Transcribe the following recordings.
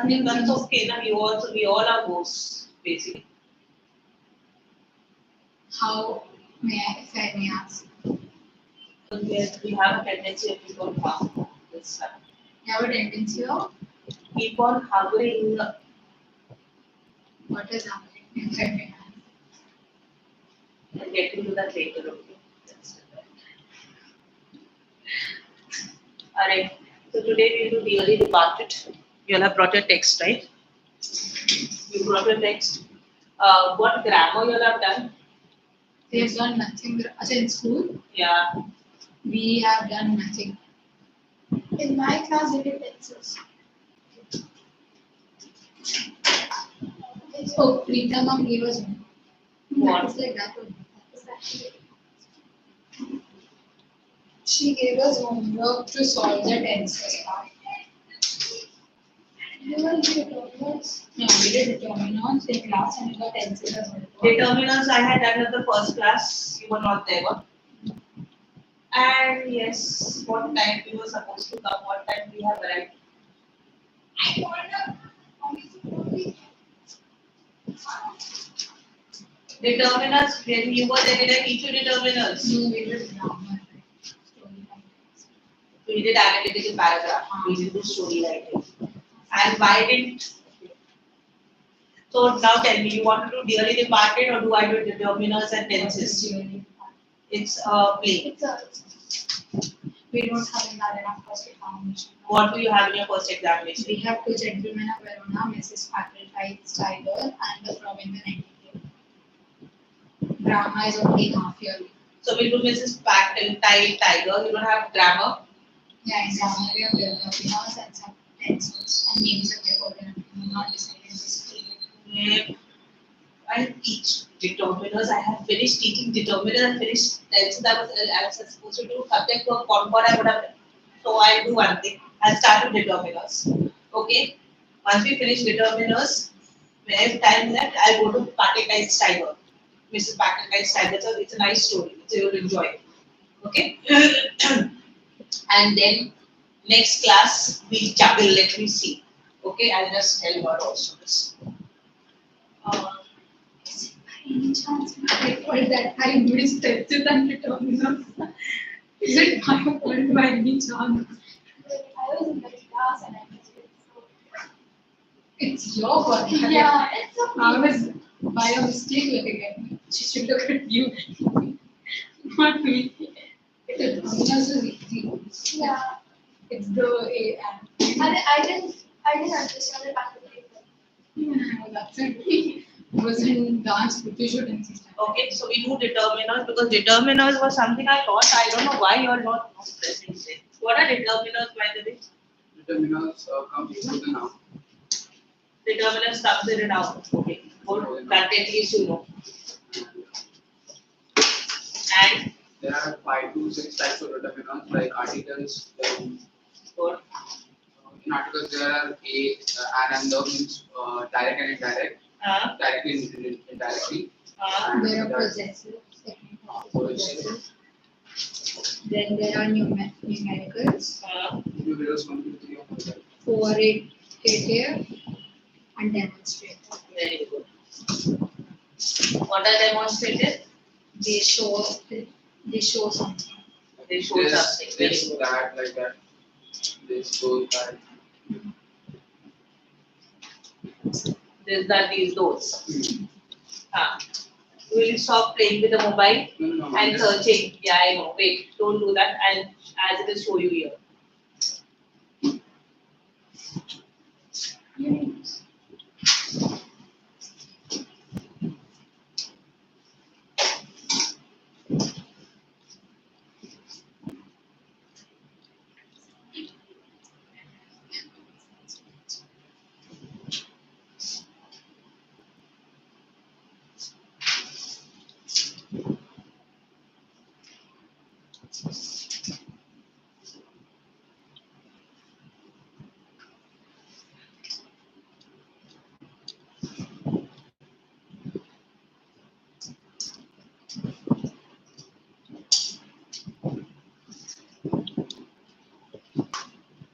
That's okay. Now we all are ghosts, basically. How if I may ask? We have a tendency of keep on harm this time. You have a tendency of Keep on hovering. what is happening if I may ask? I'll get into that later. Okay. Alright. So today we will be really departed. You all have brought your text, right? You brought your text. What grammar you all have done? We have done nothing. In school, Yeah. we have done nothing. In my class, we did tenses. Oh, Preeta mom gave us one. What? It's like that one. She gave us homework To solve the tenses part. You will do homeworks. No, we did determinants in class and we got tenses as well. Determinants I had done in the first class. You were not there. What? And yes, what time we were supposed to come? What time we have arrived? I wonder. Determinants. When you were there, did I teach you determinants? No, we did grammar. Story We did analytical paragraph. We did the story writing. And why didn't? So now tell me, you want to do dearly departed or do I do determinants and tenses? It's a play. It's a We don't have enough first examination. What do you have in your first examination? We have two gentlemen of Verona, Mrs. Tiger and the Province Nightingale. Drama is only half yearly. So we do Mrs. Tiger. You don't have grammar. Yeah, in drama we have determinants and some tenses and names of the program. Not decided this. I teach determiners. I have finished teaching determiners and finished tenses. I was supposed to do subject to a concord. I would have done. So I'll do one thing. I'll start with determiners. Okay. Once we finish determiners, when I have time left, I'll go to Packetized Tiger. Mrs. Packetized Tiger. So it's a nice story. So you'll enjoy it. Okay. And then next class we juggle. Let me see. Okay. I'll just tell her also this. Any chance I thought that I missed tenses and determinants? Is it my fault by any chance? I was in the class and I missed it. So. It's your fault. Yeah, it's okay. I was by a mistake looking at me. She should look at you. Not me. Determinants is easy. Yeah. It's the A and. I didn't understand the pattern. Yeah, that's it. I was in dance with visual and system. Okay, so we do determiners because determiners was something I thought. I don't know why you're not present there. What are determiners, by the way? Determinants come before the noun. Determiners comes in a noun. Okay, good. That at least you know. And There are 5 to 6 types of determinants like articles. good. In articles there are and the means direct and indirect. Directly and indirectly. And There are that- possessive, second Possessive. possessive. Then there are numericals, Numerals completely of that. qualitative, and demonstrative. Very good. What are demonstrated? They show something. They show something. Very This, good. that, like that. This, those, that. This, that, these, those. Will you stop playing with the mobile No, and searching? Yeah, I know. Wait, don't do that. And as it is show you here.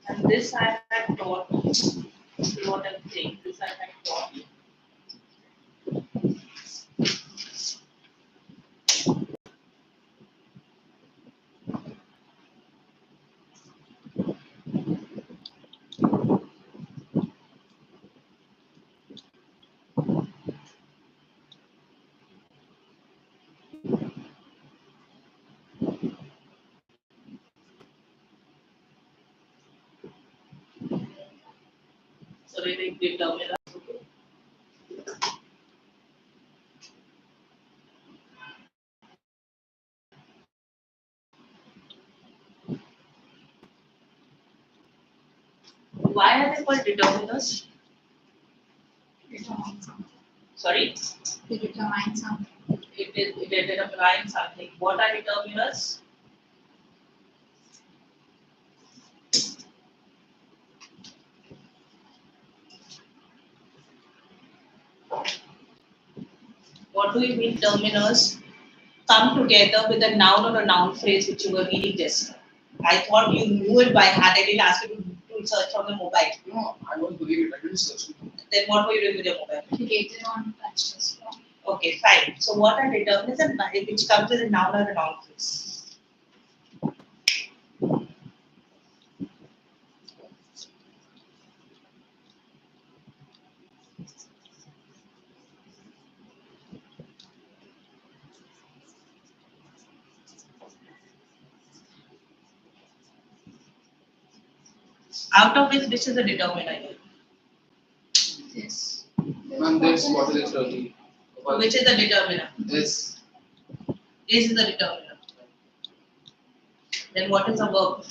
And this I had taught what I'm saying. This I had taught you. So we take determinant. Why are they called determiners? Determine something. Sorry? They determine something. It determines something. What are determiners? What do you mean determiners? Come together with a noun or a noun phrase which you were reading just now. I thought you knew it by heart. I didn't ask you to search on the mobile. No, I was doing it. I didn't search it. Then what were you doing with your mobile? Later on, touch this one. Okay, fine. So what are determinants and which comes with a noun or a noun phrase? Out of which is a determiner here? This. Ma'am, this bottle is dirty. Which is the determiner? This. Is the determiner. Then what is the verb?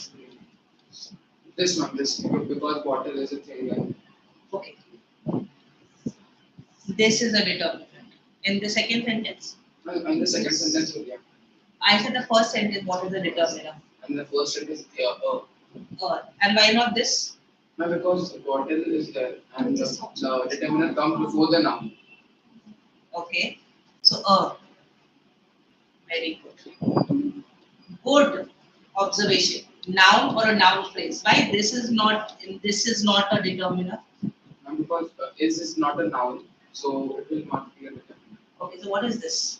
This one, this. Because bottle is a thing. And Okay. This is a determinant. In the second sentence? in the second sentence, yeah. I said the first sentence, what is the determiner? And the first sentence, And why not this? no, because the bottle is there and the determiner comes before the noun. Okay. So, very good. Good observation. Noun or a noun phrase. Why this is not a determiner? And because is not a noun, so it will not be a determiner. Okay, so what is this?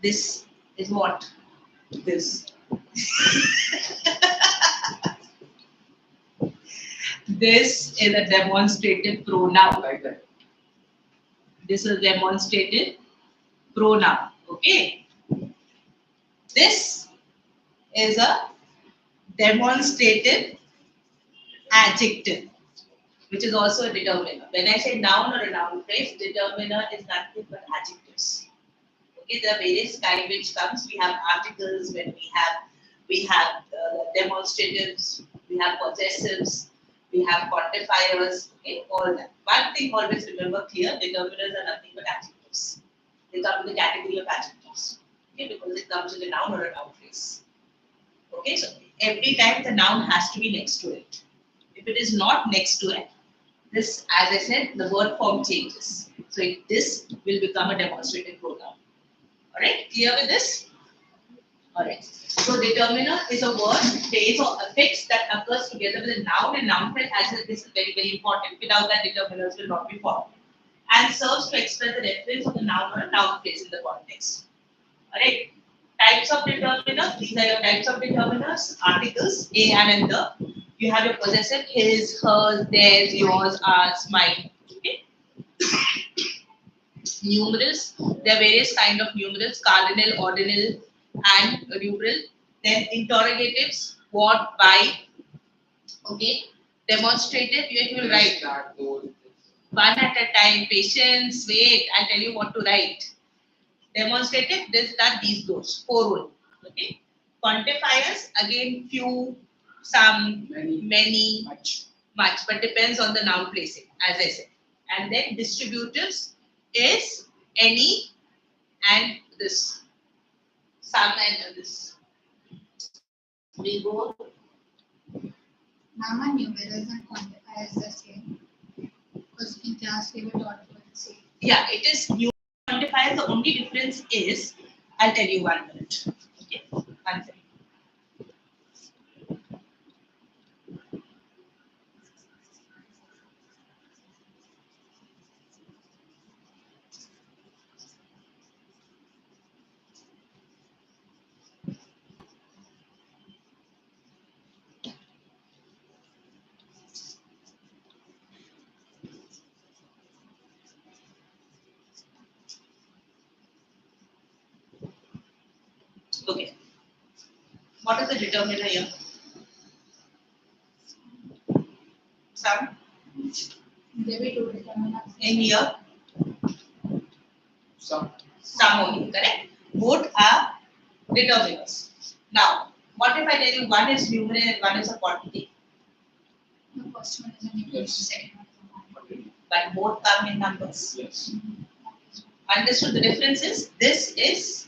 This is what? This. This is a demonstrative pronoun. Like that. This is demonstrative pronoun. Okay. This is a demonstrative adjective, which is also a determiner. When I say noun or a noun phrase, determiner is nothing but adjectives. Okay, there are various kinds which comes. We have articles, when we have demonstratives, we have possessives, we have quantifiers, okay, all that. One thing always remember clear, determiners are nothing but adjectives. They come in the category of adjectives, okay, because it comes with a noun or a noun phrase. Okay, so every time the noun has to be next to it. If it is not next to it, this, as I said, the word form changes. So this will become a demonstrative pronoun. Alright, clear with this? Alright. So determiner is a word, phrase or affix that occurs together with a noun and noun phrase. As I said, this is very, very important. Without that, determiners will not be formed. And serves to express the reference of the noun or a noun phrase in the context. Alright. Types of determiners, these are your types of determiners, articles, a, and the. You have your possessive, his, hers, theirs, yours, ours, mine. Okay. Numerals, there are various kind of numerals, cardinal, ordinal, and numeral. Then interrogatives, what, why. Okay. Demonstrative, you will write That, those, one at a time. Patience, wait, I'll tell you what to write. Demonstrative, this, that, these, those. 4 only. Okay. Quantifiers, again, few, some, many, much, but depends on the noun placing, as I said. And then distributives is any and this. Some and this. We go. Mama, numerals and quantifiers the same. Because in class we were taught about the same. Yeah, it is new quantifiers. The only difference is, I'll tell you 1 minute. Okay, 1 second. Okay. What is the determiner here? Sum. There we do determinants. In here, Some. sum only, correct? Both are determiners. Now, what if I tell you one is numerator and one is a quantity? The first one is a numerator, Yes. second one is a quantity. But both come in numbers. Yes. Understood the difference is this is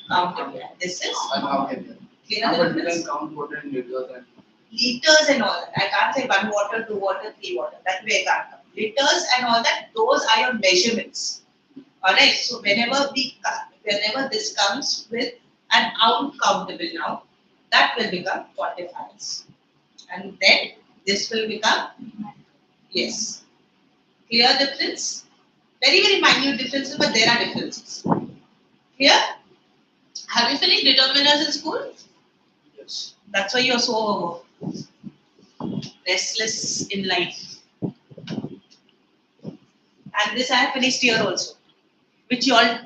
countable. This is Uncountable. clear But the we can difference? count water in liters and Liters and all that. I can't say 1 water, 2 water, 3 water. That way I can't come. Liters and all that, those are your measurements. Alright, so whenever this comes with an uncountable now, that will become quantifiers. And then this will become, yes. Clear difference? Very, very minute differences, but there are differences. Clear? Have you finished determiners in school? yes. That's why you're so restless in life. And this I have finished here also. Which you all,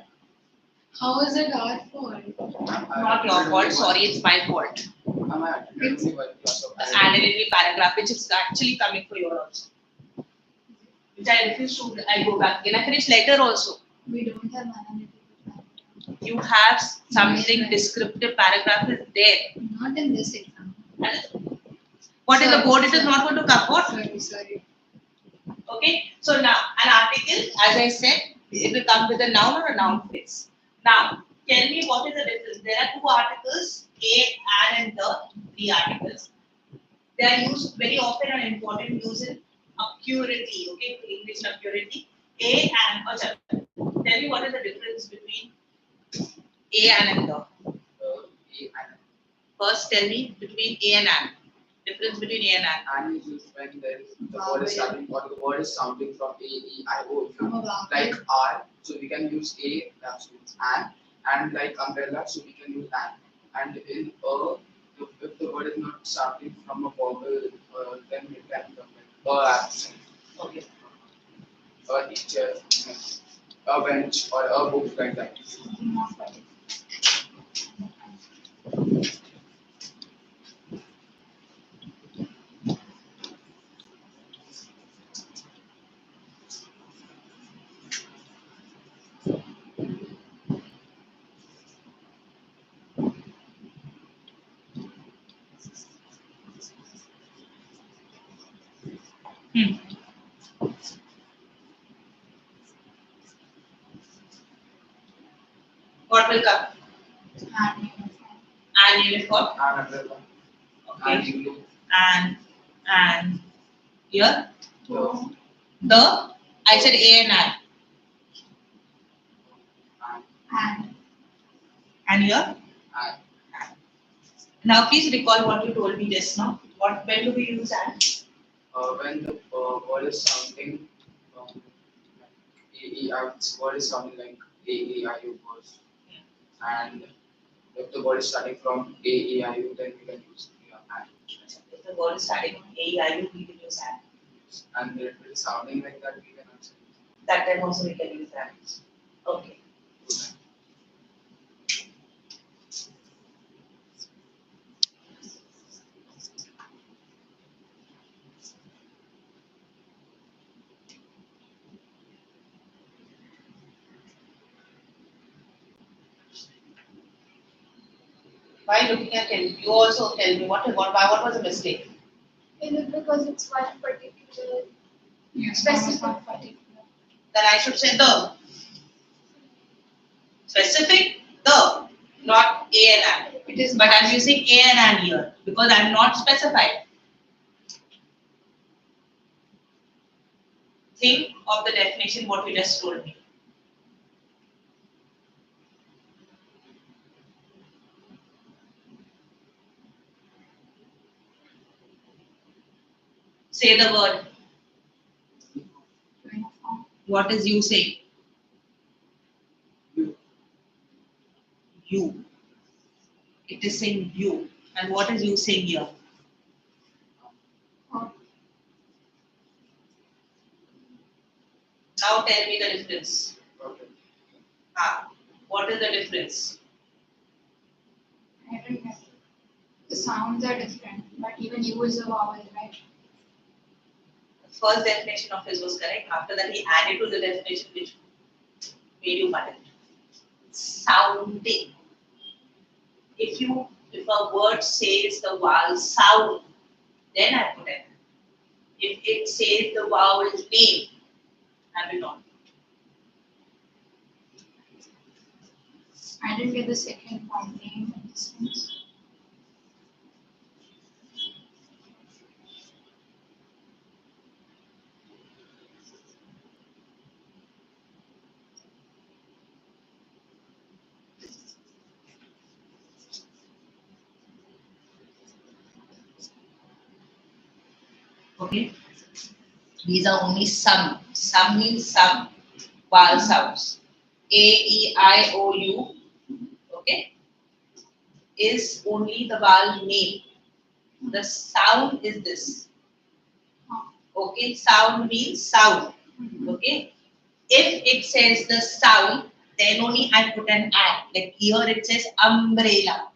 How is it our fault? not your fault, sorry, it's my fault. Am I attended only one class of The added in the paragraph, which is actually coming for you also. Which I refuse to, I go back again. I finish letter also. We don't have analytical. You have something descriptive paragraph is there. Not in this exam. What is the Sorry, board? It is sorry. not going to come. What? Sorry. Okay. So now an article, as I said, it will come with a noun or a noun phrase. Now, tell me what is the difference? There are two articles, a, and the, three articles. They are used very often and important use in accuracy. Okay, for English accuracy. A and the. Tell me what is the difference between a and the. A and First, tell me between a and an. Difference between a and an. and is used when there is the word is starting or the word is sounding from A, E, I, O. From a vowel. Like R, so we can use A, so it's and like umbrella, so we can use an. And in if the word is not starting from a vowel, then it can become like accent, Okay. a teacher, a bench, or a book like that. Not quite. What will come? And An uniform. And umbrella, and Okay. igloo, And here to the I said a and an. and And here. and Now please recall what you told me just now. When do we use and? when the word is sounding A, E, I, word is sounding like A, E, I, U words. And if the word is starting from A, E, I, U, then we can use and. If the word is starting with a, I, U, we can use and. And if it is sounding like that, we can also use That time also we can use and. Okay. Why looking at him? You also tell me what was the mistake? Is it because it's one particular yes, specific? not particular. Then I should say the. Specific the, not a and an. It is But I'm using a and an here because I'm not specified. Think of the definition what you just told me. Say the word. uniform. What is you saying? You. You. It is saying you. And what is you saying here? Oh, Now tell me the difference. Okay. What is the difference? sounds are different, but even U is a vowel, right? First definition of his was correct. After that, he added to the definition which made you muddle. Sounding. If a word says the vowel sound, then I put it. If it says the vowel name, I will not. I didn't get the second part, name in this sense. Okay. These are only some. Some means some vowel sounds. A, E, I, O, U. Okay. Is only the vowel name. The sound is this. Okay. Sound means sound. Okay. If it says the sound, then only I put an and. Like here it says umbrella.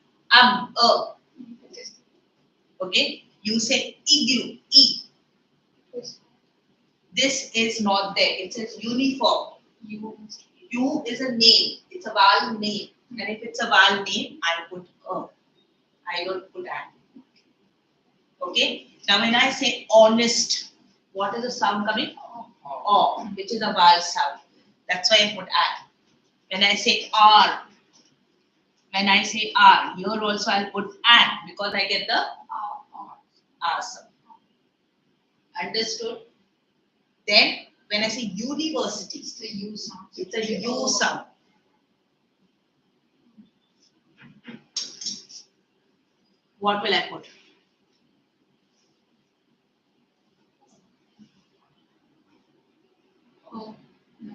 Okay. You say igloo. E. This is not there. It says uniform. U is a name. It's a vowel name. And if it's a vowel name, I put a. I don't put an. Okay. Now when I say honest, what is the sound coming? O, which is a vowel sound. That's why I put an. When I say R, here also I'll put an because I get the R sound. Understood? Then when I say university, It's the U sound. it's a U sound. What will I put? Oh, no.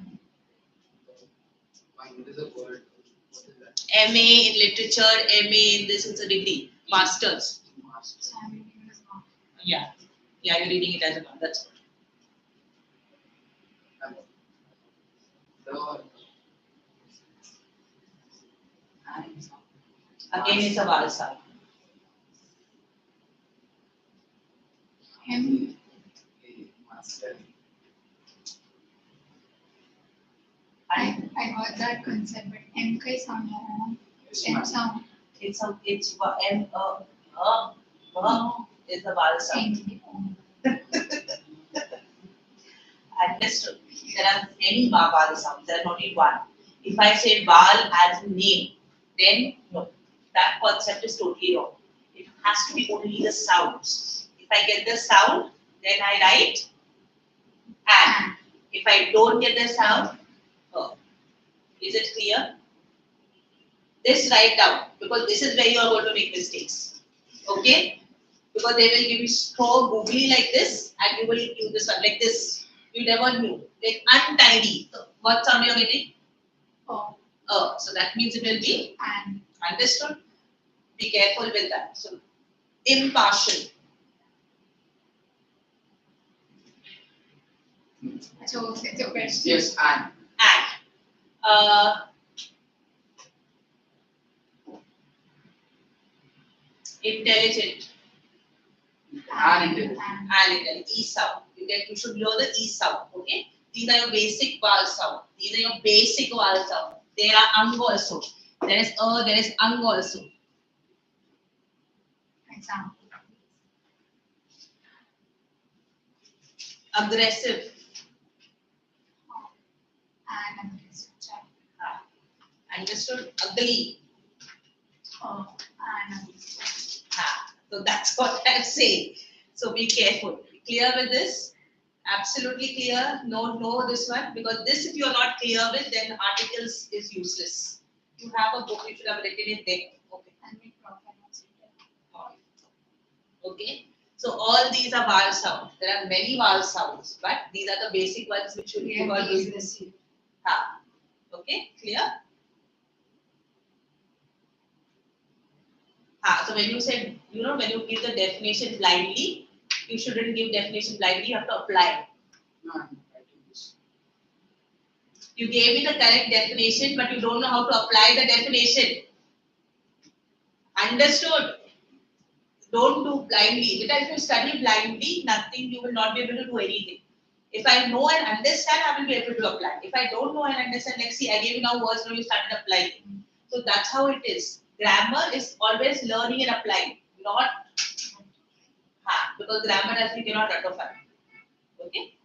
What is a word? What is that? MA in literature, MA in this is a degree, masters. So I'm reading this now. Yeah, you're reading it as a noun. That's good. Again, it's a vowel sound. M, Master. I got that concept, but M का ही sound आ रहा है ना? M sound. It's M is the vowel sound. Understood. There are many vowel sounds. There are not only one. If I say vowel as a name, then no, that concept is totally wrong. It has to be only the sounds. If I get the sound, then I write and. If I don't get the sound, is it clear? This write down because this is where you are going to make mistakes. Okay? Because they will give you straw googly like this and you will use this one like this. You never knew. Like untidy. So what sound you are getting? So that means it will be And. understood. Be careful with that. So impartial. So it's a question. Yes, and. Intelligent. And. And E sound. You should know the E sound. Okay. These are your basic vowel sound. These are your basic vowel sound. There are ang also. There is there is ang also. Example. Aggressive. And aggressive. Understood? Ugly. And aggressive. So that's what I'm saying. So be careful. Clear with this? Absolutely clear. No, this one. Because this, if you are not clear with, then articles is useless. You have a book, you should have written it there. Okay. And make profile also. Okay. So all these are vowel sounds. There are many vowel sounds, but these are the basic ones which should be receive. Okay, clear? So when you said, when you give the definition blindly, you shouldn't give definition blindly, you have to apply. No, I'm writing this. You gave me the correct definition, but you don't know how to apply the definition. Understood? Don't do blindly. Because if you study blindly, nothing, you will not be able to do anything. If I know and understand, I will be able to apply. If I don't know and understand, like see, I gave you now words, now you started applying. So that's how it is. Grammar is always learning and applying, not because grammar as you cannot ratify. Okay,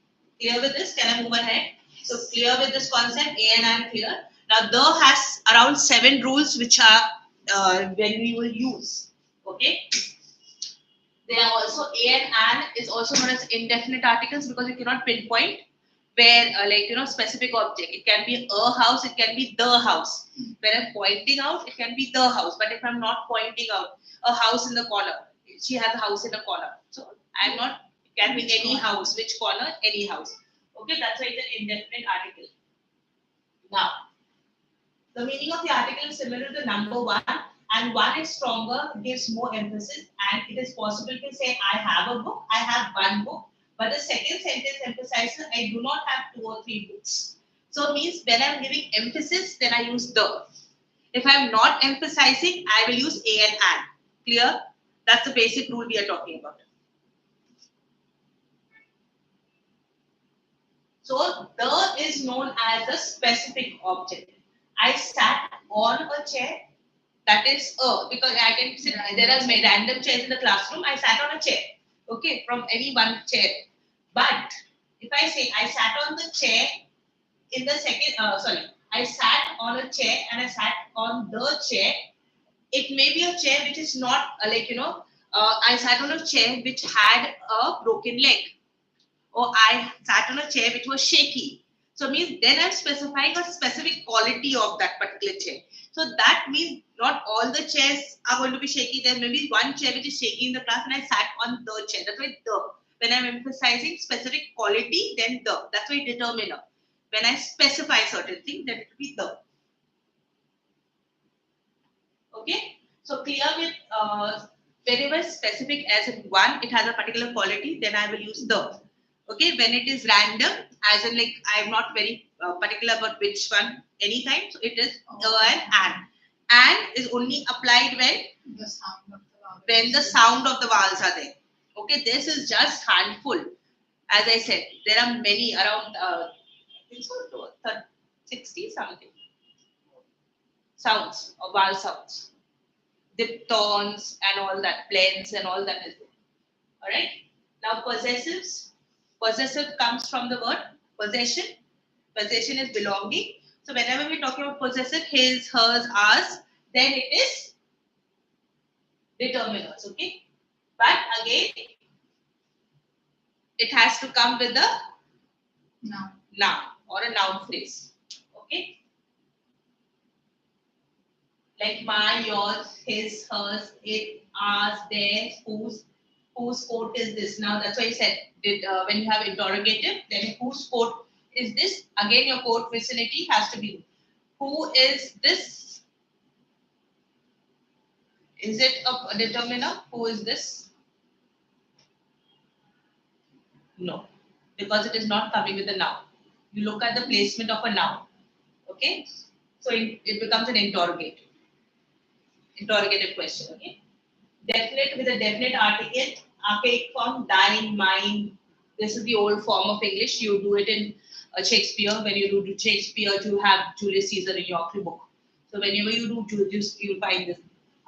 clear with this? Can I move ahead? So clear with this concept, A and I am clear. Now the has around 7 rules which are when we will use. Okay. They are also A and an is also known as indefinite articles because you cannot pinpoint where specific object. It can be a house, it can be the house. When I'm pointing out, it can be the house. But if I'm not pointing out a house in the corner, she has a house in a corner. So I'm not. It can be any house. Which corner? Any house. Okay, that's why it's an indefinite article. Now, the meaning of the article is similar to the number 1, and 1 is stronger, gives more emphasis, and it is possible to say, I have a book, I have 1 book, but the second sentence emphasizes, I do not have 2 or 3 books. So it means when I'm giving emphasis, then I use the. If I'm not emphasizing, I will use a and an. Clear? That's the basic rule we are talking about. So the is known as a specific object. I sat on a chair. That is because I can sit. There are random chairs in the classroom. I sat on a chair. Okay, from any one chair. But if I say I sat on the chair in the second, I sat on a chair and I sat on the chair. It may be a chair which is not I sat on a chair which had a broken leg, or I sat on a chair which was shaky. So it means then I'm specifying a specific quality of that particular chair. So that means not all the chairs are going to be shaky. There may be one chair which is shaky in the class and I sat on the chair. That's why the. When I'm emphasizing specific quality, then the. That's why determiner. When I specify certain thing, then it will be the. Okay? So clear with whenever specific as in 1, it has a particular quality, then I will use the. Okay, when it is random, as in like I am not very particular about which one, anytime, so it is and an. And is only applied when the sound of the vowels are there. Okay, this is just handful. As I said, there are many around I think so 60 something sounds or vowel sounds, diphthongs and all that, blends and all that is there. All right. Now possessives. Possessive comes from the word possession. Possession is belonging. So whenever we're talking about possessive, his, hers, ours, then it is determiners. Okay. But again, it has to come with a noun or a noun phrase. Okay. Like my, yours, his, hers, it, ours, theirs, whose coat is this? Now that's why I said when you have interrogative, then whose coat is this? Again, your coat vicinity has to be who is this? Is it a determiner? Who is this? No, because it is not coming with a noun. You look at the placement of a noun. Okay, so it becomes an interrogative question. Okay, definite with a definite article. Archaic form, thine, mine. This is the old form of English. You do it in Shakespeare. When you do Shakespeare, you have Julius Caesar in your book. So whenever you do Julius, you find this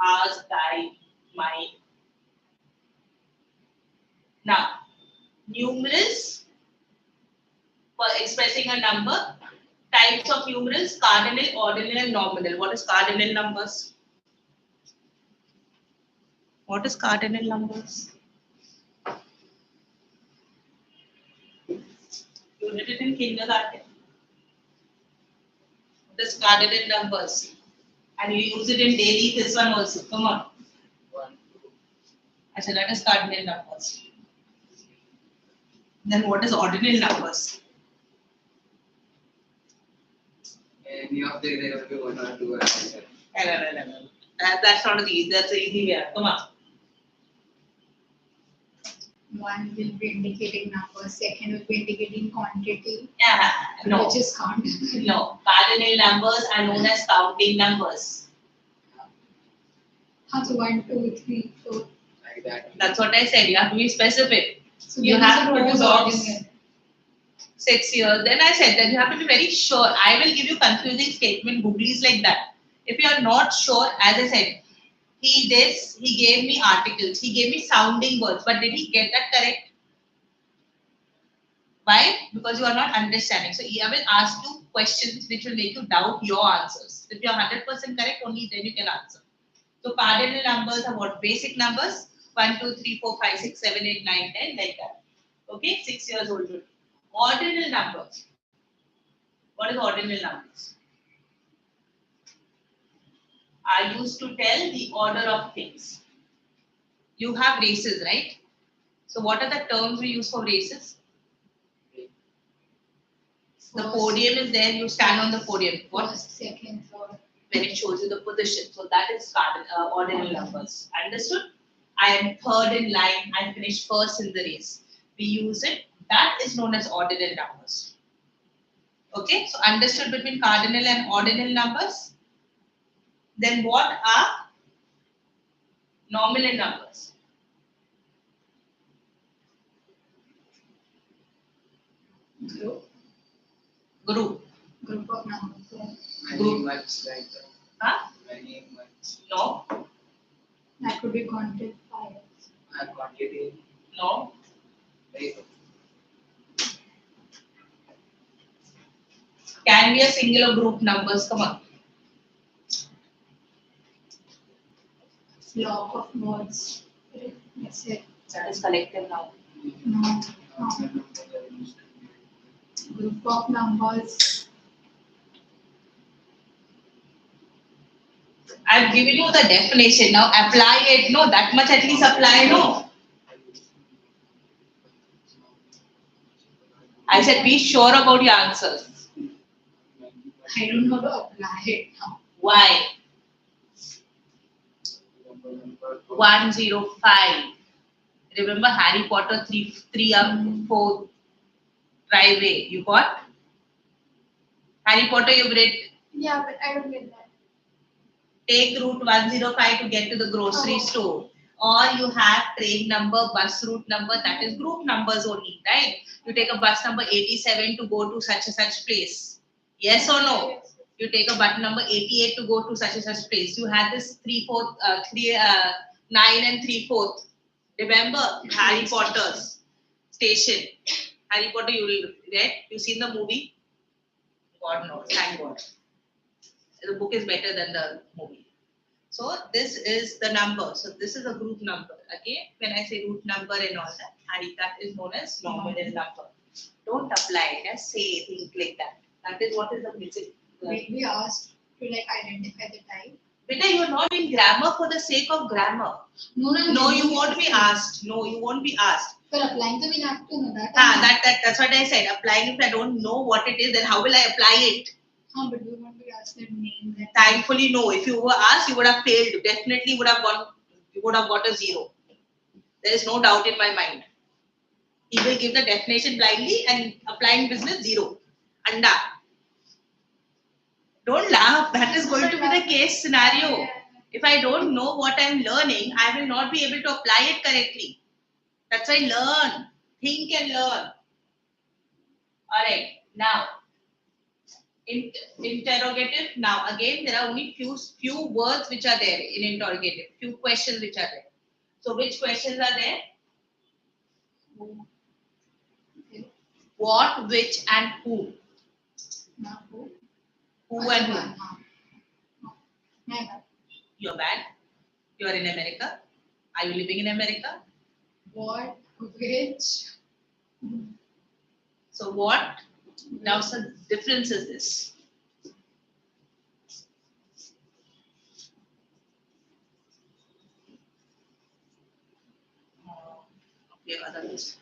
ours, thine, mine. Now, numerals for expressing a number. Types of numerals: cardinal, ordinal, and nominal. What is cardinal numbers? What is cardinal numbers? You did it in kindergarten. What is cardinal numbers? And you use it in daily, this one also. Come on. 1, 2. I said that is cardinal numbers. Then what is ordinal numbers? Any of the there will be 1 or 2 or 3. That's not easy. That's the easy way. Come on. 1 will be indicating number, second will be indicating quantity, No. which is count. No. Cardinal numbers are known as counting numbers. So 1, 2, 3, 4. that. That's what I said. You have to be specific. So You then have what two was dogs. ordinary? 6 years. Then I said that you have to be very sure. I will give you confusing statement, googlies like that. If you are not sure, as I said, he gave me articles, he gave me sounding words, but did he get that correct? Why? Because you are not understanding. So I will ask you questions which will make you doubt your answers. If you are 100% correct, only then you can answer. So cardinal numbers are what? Basic numbers. 1, 2, 3, 4, 5, 6, 7, 8, 9, 10, like that. Okay, 6 years old. Ordinal numbers. What is ordinal numbers? Are used to tell the order of things. You have races, right? So what are the terms we use for races? The podium is there, you stand on the podium. What? First, second, third. When it shows you the position. So that is ordinal numbers. Understood? I am third in line, I finished first in the race. We use it. That is known as ordinal numbers. Okay, so understood between cardinal and ordinal numbers. Then what are nominal numbers? Group. Group. Group of numbers. Many much like that. Huh? Many much. No. That could be counted 5. Quantity. No. Very good. Can be a singular group numbers. Come on. Block of words. That's it. That is collective now. No. Group of numbers. I've given you the definition. Now apply it. No, that much at least apply. No. I said be sure about your answers. I don't know how to apply it now. Why? 105. Remember Harry Potter 3 up 4 driveway. You got? Harry Potter you've read. Yeah, but I don't get that. Take route 105 to get to the grocery store. Or you have train number, bus route number, that is group numbers only, right? You take a bus number 87 to go to such and such place. Yes or no? Yes. You take a bus number 88 to go to such and such place. You had this 9 and 3/4. Remember Harry Potter's station. Harry Potter, you will read? You seen the movie? God knows, thank God. The book is better than the movie. So this is the number. So this is a group number. Okay, when I say root number and all that, that is known as nominal number. Don't apply it. Just say things like that. That is what is the basic. We asked to like identify the type. Beta, you are not in grammar for the sake of grammar. No, you won't be asked. No, you won't be asked. For applying, so we have to know that. That's what I said. Applying, if I don't know what it is, then how will I apply it? But we want to ask that name. That Thankfully, no. If you were asked, you would have failed. Definitely would have gone. You would have got a 0. There is no doubt in my mind. He will give the definition blindly and applying business 0. Anda. Don't laugh. That is going to be the case scenario. If I don't know what I'm learning, I will not be able to apply it correctly. That's why learn. Think and learn. Alright. Now, interrogative. Now, again, there are only few words which are there in interrogative. Few questions which are there. So, which questions are there? What, which, and who? Not who. Who and who? Never. You're bad. You are in America. Are you living in America? What, which. So what? Now, the difference is this. Okay, others.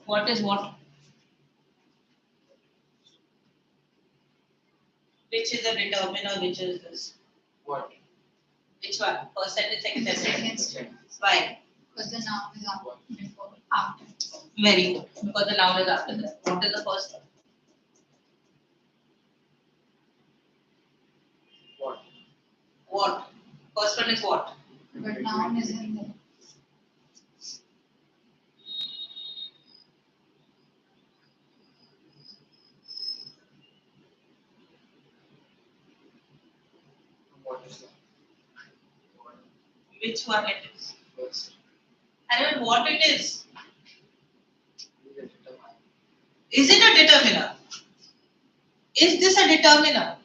What is what? Which is a determiner? Which is this? What? Which one? First sentence, second The sentence. second. Why? Because the noun is after, before, after. Very good. Because the noun is after that. What is the first one? What? What? First one is what? But noun is in the. What is that? Which one it is? First. I don't know what it is. Is it determined? Is it a determiner? Is this a determiner?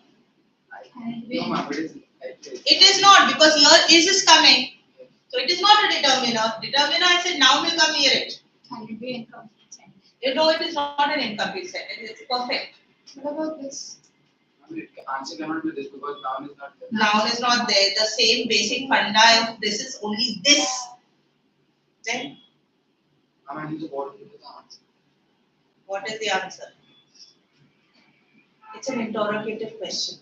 No, ma'am, it is. It is not, because here is coming. So it is not a determiner. Determiner, I said noun will come near it. Can it be incomplete sentence? You know, it is not an incomplete sentence. It's perfect. What about this? Answer cannot be this because noun is not there. Noun is not there. The same basic funda of this is only this. Then I mean, what is the answer? what is the answer? It's an interrogative question.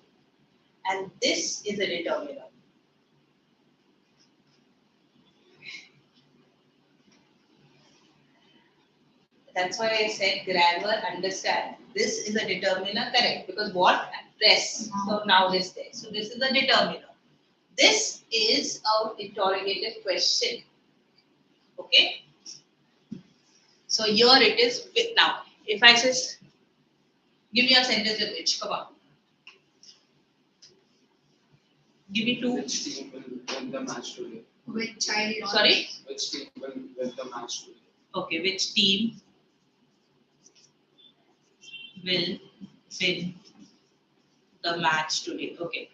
And this is a determiner. That's why I said grammar, understand. This is a determiner, correct? Because what? Press. So noun is there. So this is a determiner. This is our interrogative question. Okay? So here it is with now. If I say, give me a sentence with which, come on. Give me two. Which team will win the match today? Which child? Sorry? Which team will win the match today? Okay, which team will win the match today? Okay.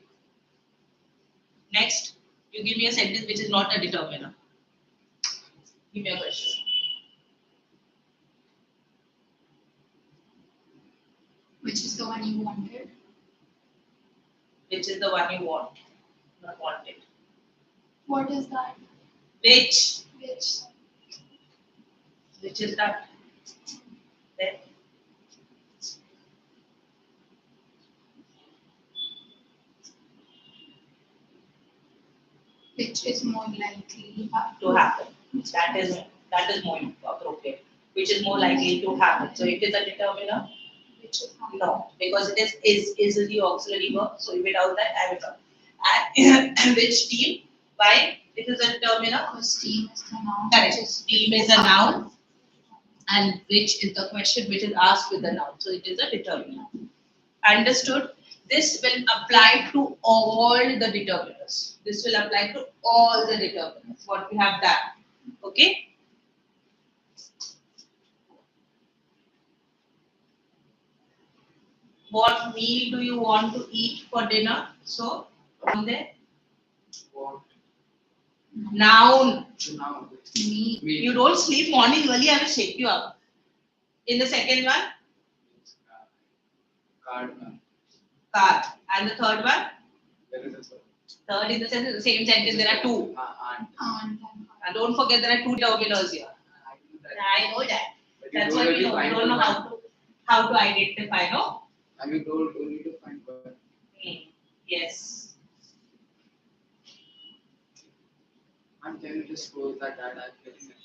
Next, you give me a sentence which is not a determiner. Give me a question. Which is the one you wanted? Which is the one you want, not wanted. What is that? Which? Which? Which is that? Then Which is more likely to happen. That is more appropriate. Which is more likely to happen. So it is a determiner. Which is not. No, because it is the auxiliary verb. So without that, I will come. And which team? Why? It is a determiner. Because team is the noun. Correct. Which is Team is a noun, and which is the question which is asked with the noun. So it is a determiner. Understood? This will apply to all the determiners. This will apply to all the determiners. What we have done. Okay? What meal do you want to eat for dinner? So, on there. What? Noun. Noun. Me. You don't sleep morning early, I will shake you up. In the second one, Card, ma'am. car. And the third one, There is a third. third in the same sentence, there are two. Aunt. Aunt. And don't forget there are two terminals here. I know that. But you That's don't why we really know. We find don't know one. how to identify, no? And you don't need to find one. Yes. And can you just close that ad? I'm getting it.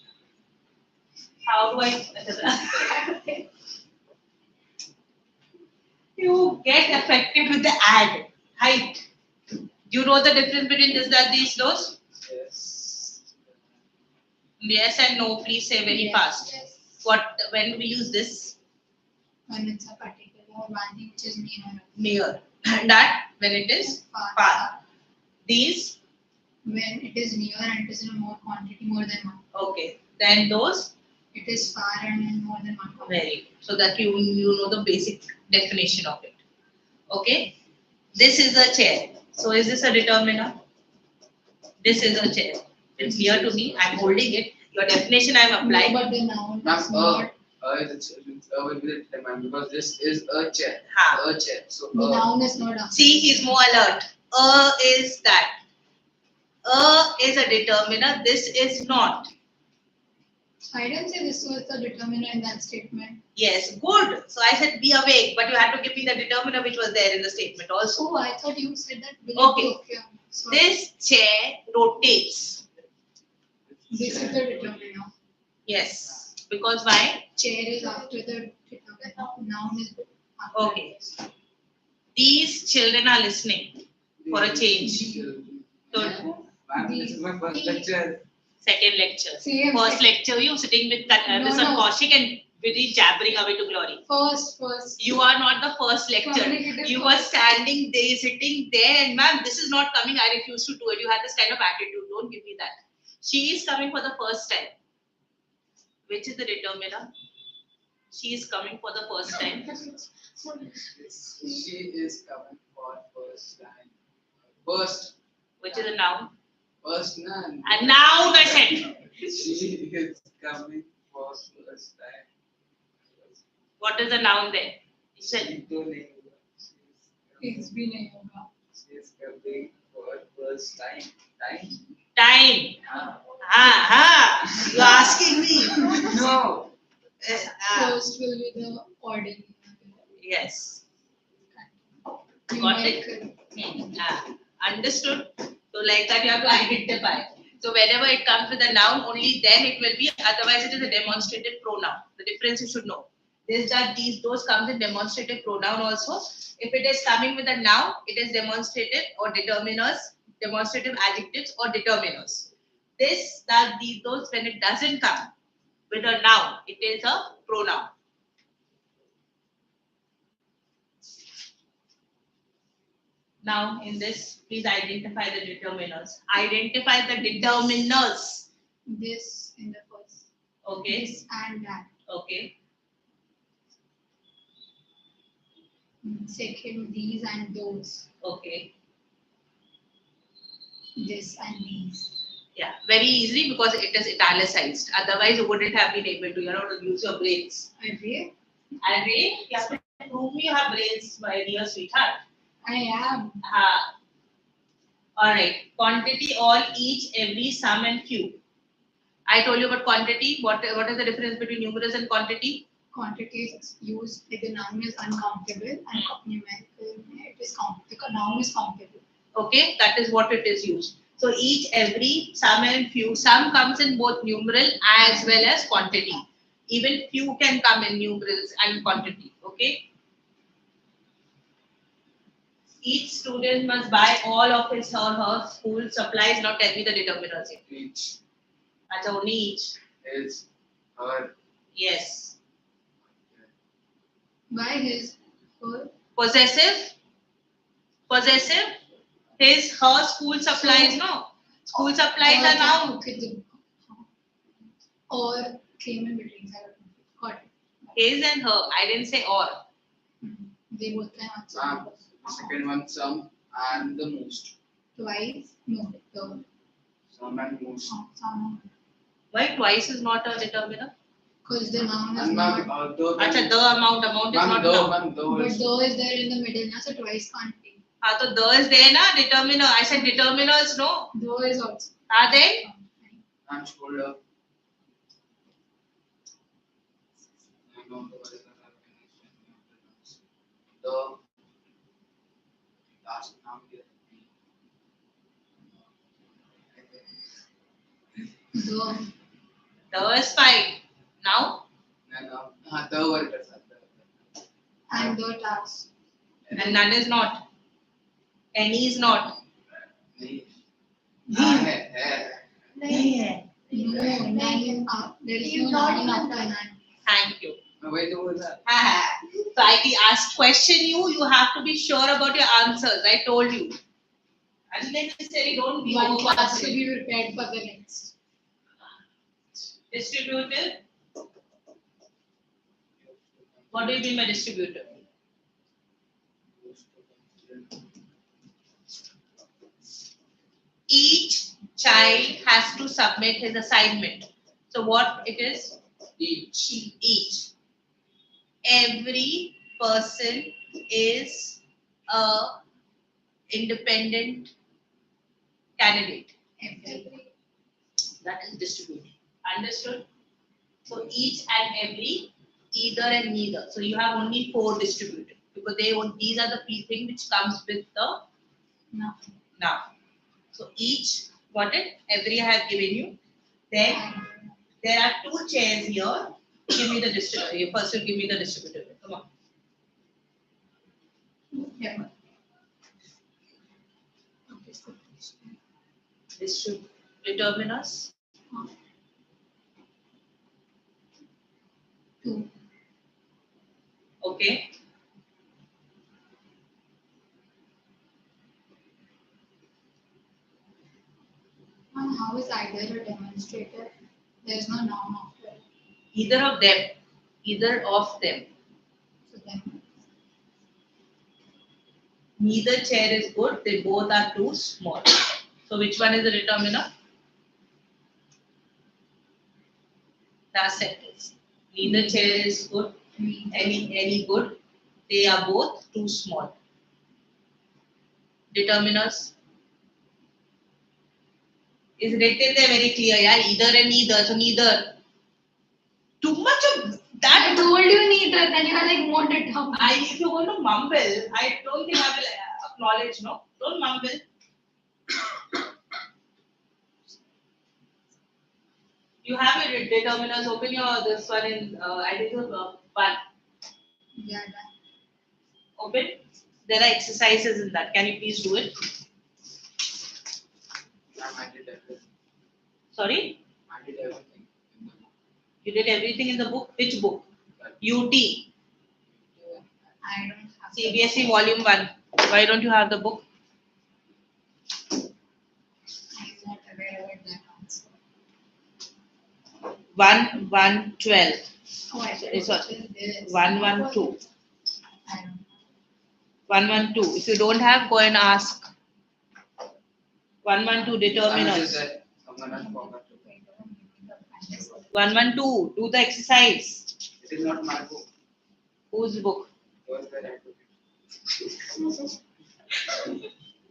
How do I? You get affected with the ad. Height. You know the difference between this, that, these, those? Yes. Yes and no. Please say very fast. Yes. What? When we use this? When it's a particular one thing which is Near. That when it is far. These. When it is near and it is in more quantity, more than one. Okay. Then those. It is far and in more than one. Very good. So that you know the basic definition of it. Okay. This is a chair. So is this a determiner? This is a chair. It's near to me. I'm holding it. Your definition I'm applying. No, but the noun Ma'am, is not. will be the determinant because this is a chair. Ha. A chair. So The noun is not. See, he's more alert. Is that. Is a determiner. This is not. I didn't say this was the determiner in that statement. Yes, good. So I said be awake, but you had to give me the determiner which was there in the statement also. Oh, I thought you said that. Okay. Sorry. This chair rotates. This is the determiner. Yes. Because why? Chair is after the determiner. Noun is after. Okay. These children are listening for a change. Third. Ma'am, this is my first lecture. Second lecture. Same. First lecture, you sitting with Mr. No. Kaushik and very jabbering away to glory. First. You are not the first lecture. Communicative You first. were standing there, sitting there, and ma'am, this is not coming. I refuse to do it. You had this kind of attitude. Don't give me that. She is coming for the first time. Which is the determiner? She is coming for the first time. She is coming for first time. First. Which is a noun. First none. And noun I said. She is coming for first time. What is the noun there? You said. It's been a yoga. She is coming for first time. Time. You asking me? No. First will be the ordinary. Yes. You Got might it? correct. Understood. So like that you have to identify. So whenever it comes with a noun, only then it will be. Otherwise, it is a demonstrative pronoun. The difference you should know. This, that, these, those comes in demonstrative pronoun also. If it is coming with a noun, it is demonstrative or determiners, demonstrative adjectives or determiners. This, that, these, those, when it doesn't come with a noun, it is a pronoun. Now, in this, please identify the determiners. Identify the determiners. This in the first. Okay. This and that. Okay. Second, these and those. Okay. This and these. Yeah, very easily because it is italicized. Otherwise, you wouldn't have been able to, use your brains. Agree? Agree? You have to prove me you have brains, my dear sweetheart. I am. All right. Quantity, all, each, every, some, and few. I told you about quantity. What is the difference between numerals and quantity? Quantity is used like the noun is uncountable and numerical it is countable. The noun is countable. Okay, that is what it is used. So each, every, some, and few. Some comes in both numeral as well as quantity. Even few can come in numerals and quantity. Okay. Each student must buy all of his or her school supplies. Now tell me the determiners here. Each That's only each. is her. Yes. By his, her. Possessive. Possessive. His, her school supplies. No. School supplies are noun. Okay, or came in between. Got it. His and her. I didn't say or. They both can answer. The second one, some and the most. Twice? No. The Some and most. some. Why twice is not a determiner? Because the noun is And not. ma'am, Acha, the amount is not noun. But the is there in the middle, na, so twice can't be. So the is there na determiner. I said determiners no. The is also. Are they? and shoulder. The last noun here. The The is fine. Now The word is and the task. and none is not. Any is not. No, none is up. There is no noun after none. Thank you. Wait, what was that? So I asked question you. You have to be sure about your answers. I told you. Unnecessary. Don't be One over class to be prepared for the next. distributive. What do you mean by distributive? Each child has to submit his assignment. So what it is? Each. Every person is a independent candidate. Every. That is distributed. Understood? So each and every, either and neither. So you have only 4 distributed because these are the thing which comes with the No. now. So each, got it? Every I have given you. Then there are 2 chairs here. Give me the distributor. First, you give me the distributor. Come on. Yeah. This should determine us. 2. Okay. And how is either a demonstrator? There is no noun after it. Either of them. Either of them. So then, Neither chair is good. They both are too small. So which one is the determiner? Last sentence. Neither chair is good. Any good. They are both too small. Determiners is written there very clear. Yeah, either and neither. So neither. Too much of that. I told you neither, then you are like more determined. If you're going to mumble, I don't think I will acknowledge. No, don't mumble. You have your determiners. Open your this one in. I think one. Yeah, done. Open. There are exercises in that. Can you please do it? I did everything. Sorry, I did everything in the book. you did everything in the book. Which book? UT. I don't have CBSE Volume 1. Why don't you have the book? I'm not aware of that answer. 1, 1, 12. Oh, I It's what? this. 1, 1, 2. I don't know. 1, 1, 2. If you don't have, go and ask. 1, 1, 2 I was just determiners. there. Someone has forgot to. 1, 1, 2. Do the exercise. It is not my book. Whose book? Yours that I took it.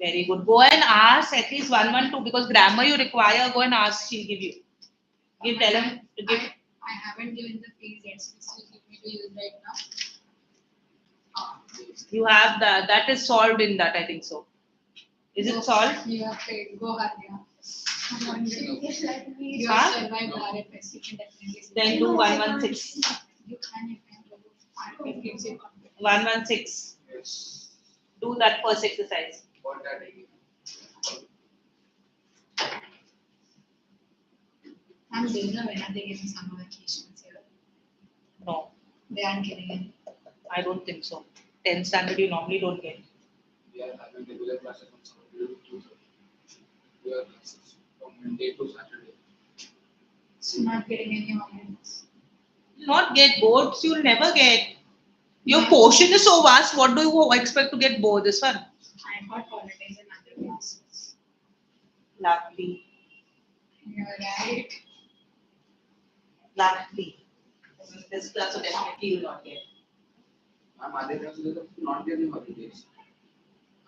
Very good. Go and ask at least 1, 1, 2 because grammar you require. Go and ask. She'll give you. Tell him to give. I haven't given the fees yet, so still give me to use right now. You have that. That is solved in that. I think so. Is it solved? You have paid. Go Harya. Let me. You Huh? have survived the RFS. You can definitely. Then do 116. You can. It gives you confidence. 116. Yes. Do that first exercise. What that I give. I'm doing the when are they giving summer vacations here? No, They aren't giving any. I don't think so. 10th standard you normally don't get. We are having regular classes on Saturday to Tuesday. We are classes from Monday to Saturday. So not getting any holidays. Not get boards, you'll never get. Your portion is so vast, what do you expect to get bored? This one? I got holidays in other classes. Lovely. You're right. Lovely. This class so definitely you will not get. Ma'am, other classes are not giving holidays.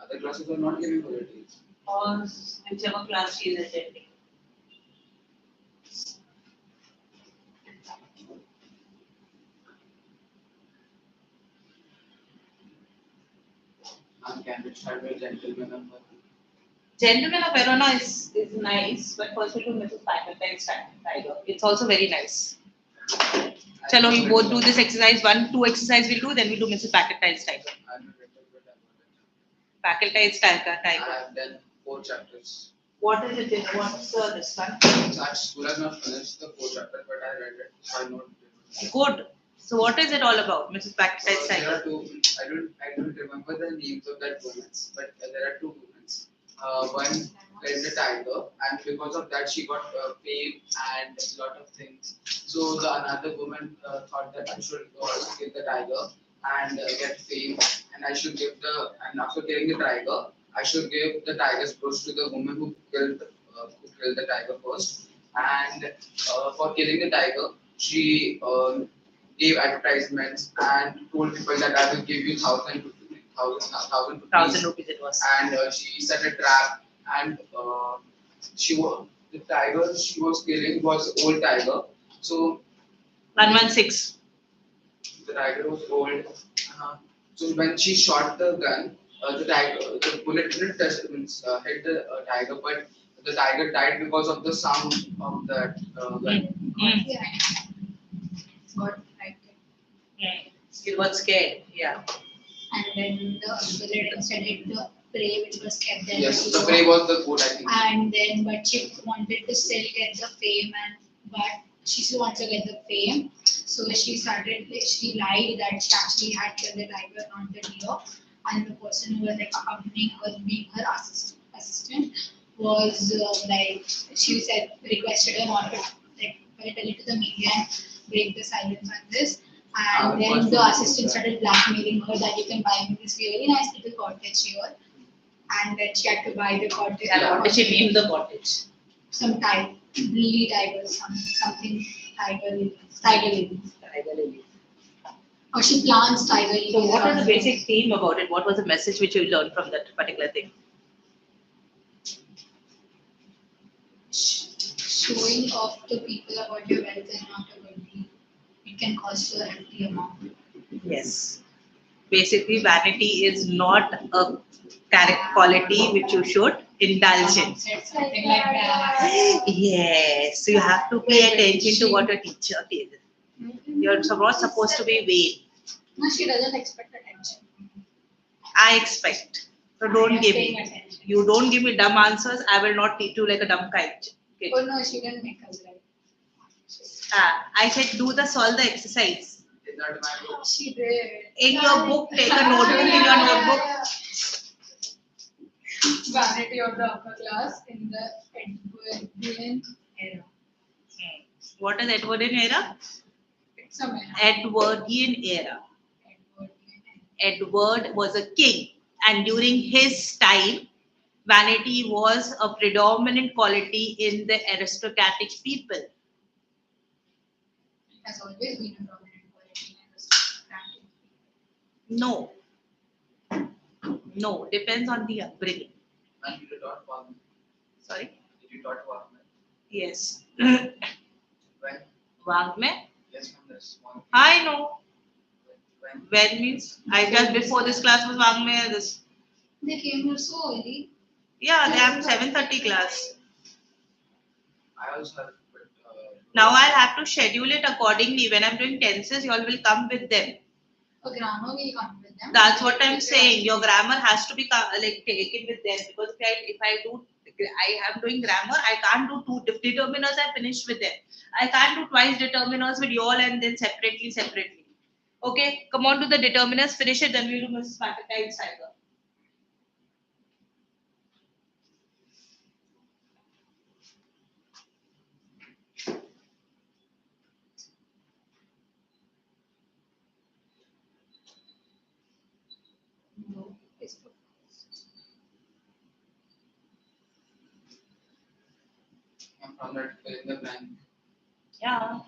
Other classes are not giving holidays. Or whichever class she is attending. Ma'am, can we start with gentleman number? Gentleman of Verona is nice, but first we do Mrs. Tiger. It's also very nice. Chalo, you both do this exercise. 1, 2 exercise we'll do, then we'll do Mrs. Packetize Tiger. I'm not little bit about it. Packetize Tiger. I have done 4 chapters. What is it? What's this one? At school I have not finished the 4 chapters, but I read it, so I know it. Good. So what is it all about, Mrs. Packetize There Tiger? are 2. I don't remember the names of that women, but there are 2 women. One is the tiger, and because of that she got fame and a lot of things. So the another woman thought that I should kill the tiger and get fame, and I should give the and after killing the tiger, I should give the tiger's brooch to the woman who killed the tiger first. And for killing the tiger, she gave advertisements and told people that I will give you 1,000 rupees. 1,000 rupees it was. And she set a trap, and the tiger she was killing was old tiger. So 116. The tiger was old. So when she shot the gun, the bullet didn't hit the tiger, but the tiger died because of the sound of that gun. Yeah. Got frightened. You got scared. Yeah. And then the bullet instead hit the prey which was kept there. Yes, the prey was the goat, I think. And then, but she wanted to still get the fame, but she still wanted to get the fame. So she lied that she actually had killed the tiger, not the deer. And the person who was like accompanying her, being her assistant, was she said requested her not to tell it to the media and break the silence on this. And then the assistant started blackmailing her that you can buy me this really nice little cottage here. And then she had to buy the cottage. And what did she name the cottage? Some tiger, lily tiger, something tiger lily. Tiger lily. Tiger lily. Or she plants tiger lily. So what was the basic theme about it? What was the message which you learned from that particular thing? Showing off to people about your wealth is not a good deed. It can cost you a hefty amount. Yes. Basically, vanity is not a character quality which you should indulge in. Something like that. Yes. So you have to pay attention to what a teacher tells. You're not supposed to be vain. No, she doesn't expect attention. I expect. So don't give me. You don't give me dumb answers. I will not teach you like a dumb kid. Oh no, she didn't make us right. I said solve the exercise. In that my book. She did. In your book, take a notebook in your notebook. Vanity of the upper class in the Edwardian era. What is Edwardian era? It's a man. Edwardian era. Edwardian era. Edward was a king, and during his time, vanity was a predominant quality in the aristocratic people. It has always been a prominent quality in aristocratic. No. No, depends on the upbringing. And you taught Wagner. Sorry? Did you taught Wagner? Yes. When? Wagner? Yes, from this one. I know. When? When means I just before this class was Wagner. This. They came here so early. Yeah, they have 7:30 class. I also have. But, Now I'll have to schedule it accordingly. When I'm doing tenses, you all will come with them. A grammar will come with them. That's what I'm saying. Your grammar has to be taken with them, because if I am doing grammar, I can't do two determiners. I finished with them. I can't do twice determiners with you all and then separately. Okay, come on to the determiners. Finish it. Then we'll do Mrs. Patatine's tiger. No, it's I'm from that fill in the blank. Yeah.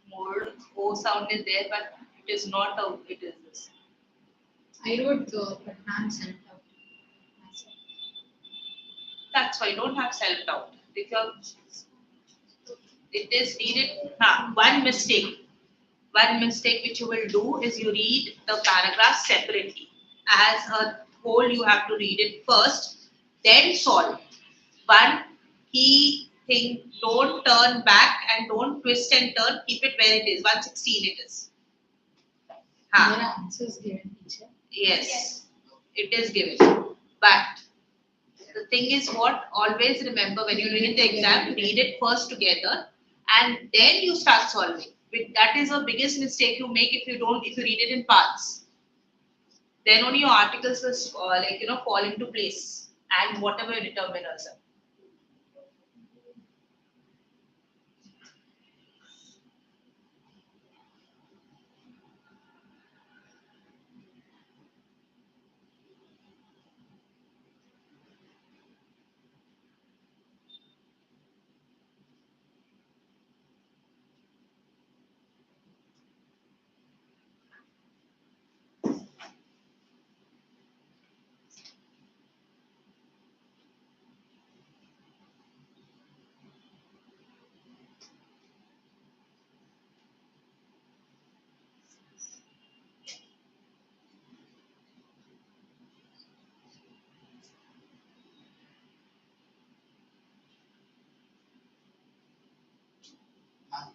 More O sound is there, but it is not a. It is this. I wrote the but man sent out myself. That's why you don't have self-doubt. Because it is needed. One mistake. One mistake which you will do is you read the paragraph separately. As a whole, you have to read it first, then solve. One key thing, don't turn back and don't twist and turn. Keep it where it is. 116 it is. There are answers given, teacher. Yes, it is given. But the thing is what? Always remember when you're doing the exam, read it first together and then you start solving. That is the biggest mistake you make if you read it in parts. Then only your articles will fall into place and whatever your determiners are.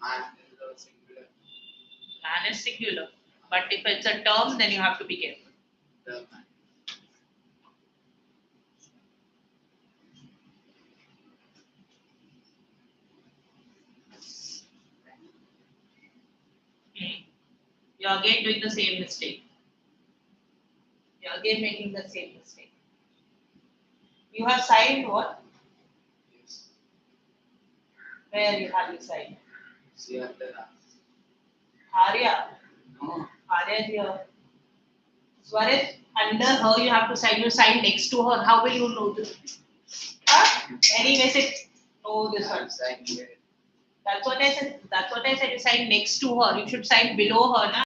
And is a singular Man is singular. But if it's a term, then you have to be careful. term. You're again doing the same mistake. You're again making the same mistake. You have signed what? Yes. Where you have you signed? See at the Arya. no. Arya is here. Swarit, under her you have to sign. You sign next to her. How will you know this? Huh? Anyways, it. Oh, this one. I'm signing here. That's what I said. That's what I said. You sign next to her. You should sign below her, na?